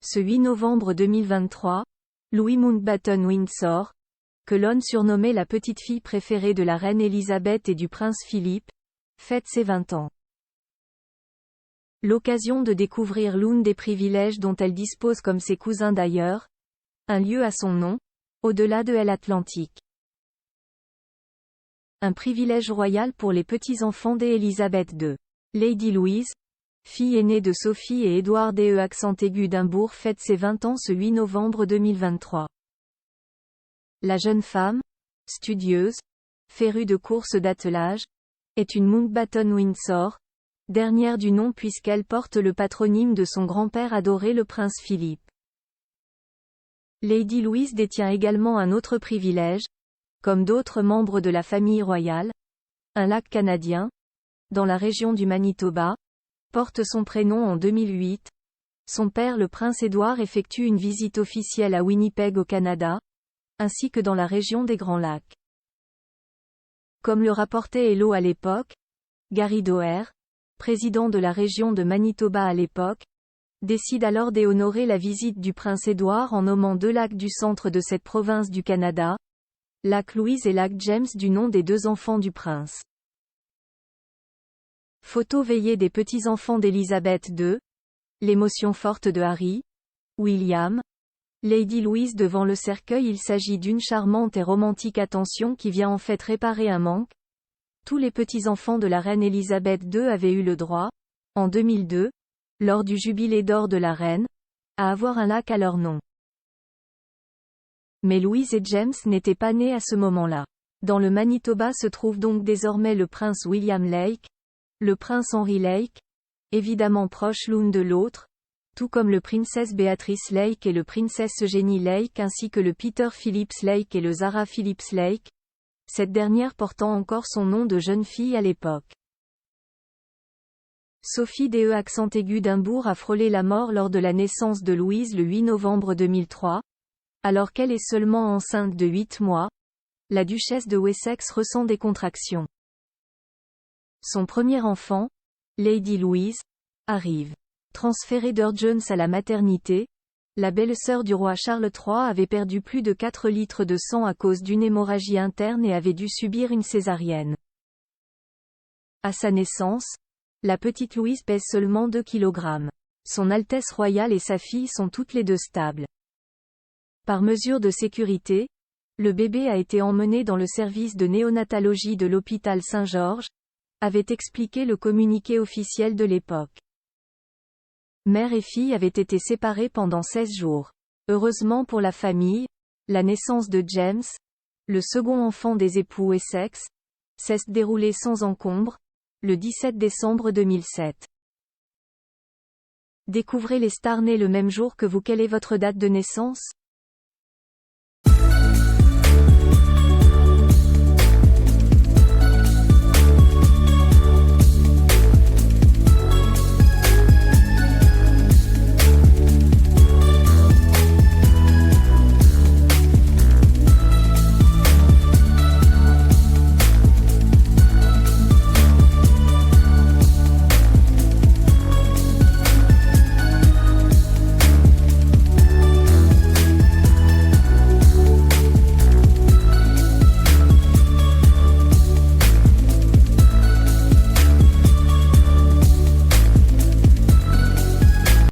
Ce 8 novembre 2023, Louis Mountbatten-Windsor, que l'on surnommait la petite fille préférée de la reine Elisabeth et du prince Philippe, fête ses 20 ans. L'occasion de découvrir l'un des privilèges dont elle dispose comme ses cousins d'ailleurs, un lieu à son nom, au-delà de l'Atlantique. Un privilège royal pour les petits-enfants d'Élisabeth II. Lady Louise, fille aînée de Sophie et Édouard d'Edimbourg fête ses 20 ans ce 8 novembre 2023. La jeune femme, studieuse, férue de courses d'attelage, est une Mountbatten-Windsor, dernière du nom puisqu'elle porte le patronyme de son grand-père adoré le prince Philippe. Lady Louise détient également un autre privilège, comme d'autres membres de la famille royale, un lac canadien, dans la région du Manitoba, porte son prénom en 2008. Son père le prince Édouard effectue une visite officielle à Winnipeg au Canada, ainsi que dans la région des Grands Lacs. Comme le rapportait Hello à l'époque, Gary Doer, président de la région de Manitoba à l'époque, décide alors d'honorer la visite du prince Édouard en nommant deux lacs du centre de cette province du Canada, lac Louise et lac James du nom des deux enfants du prince. Photo veillée des petits-enfants d'Élisabeth II, l'émotion forte de Harry, William, Lady Louise devant le cercueil. Il s'agit d'une charmante et romantique attention qui vient en fait réparer un manque. Tous les petits-enfants de la reine Élisabeth II avaient eu le droit, en 2002, lors du jubilé d'or de la reine, à avoir un lac à leur nom. Mais Louise et James n'étaient pas nés à ce moment-là. Dans le Manitoba se trouve donc désormais le prince William Lake, le prince Henry Lake, évidemment proches l'un de l'autre, tout comme le princesse Beatrice Lake et le princesse Eugénie Lake ainsi que le Peter Phillips Lake et le Zara Phillips Lake, cette dernière portant encore son nom de jeune fille à l'époque. Sophie d'Edimbourg a frôlé la mort lors de la naissance de Louise le 8 novembre 2003, alors qu'elle est seulement enceinte de 8 mois, la duchesse de Wessex ressent des contractions. Son premier enfant, Lady Louise, arrive. Transférée d'Urgence à la maternité, la belle-sœur du roi Charles III avait perdu plus de 4 litres de sang à cause d'une hémorragie interne et avait dû subir une césarienne. À sa naissance, la petite Louise pèse seulement 2 kg. Son Altesse royale et sa fille sont toutes les deux stables. Par mesure de sécurité, le bébé a été emmené dans le service de néonatologie de l'hôpital Saint-Georges, avait expliqué le communiqué officiel de l'époque. Mère et fille avaient été séparées pendant 16 jours. Heureusement pour la famille, la naissance de James, le second enfant des époux Wessex, s'est déroulée sans encombre, le 17 décembre 2007. Découvrez les stars nées le même jour que vous. Quelle est votre date de naissance ?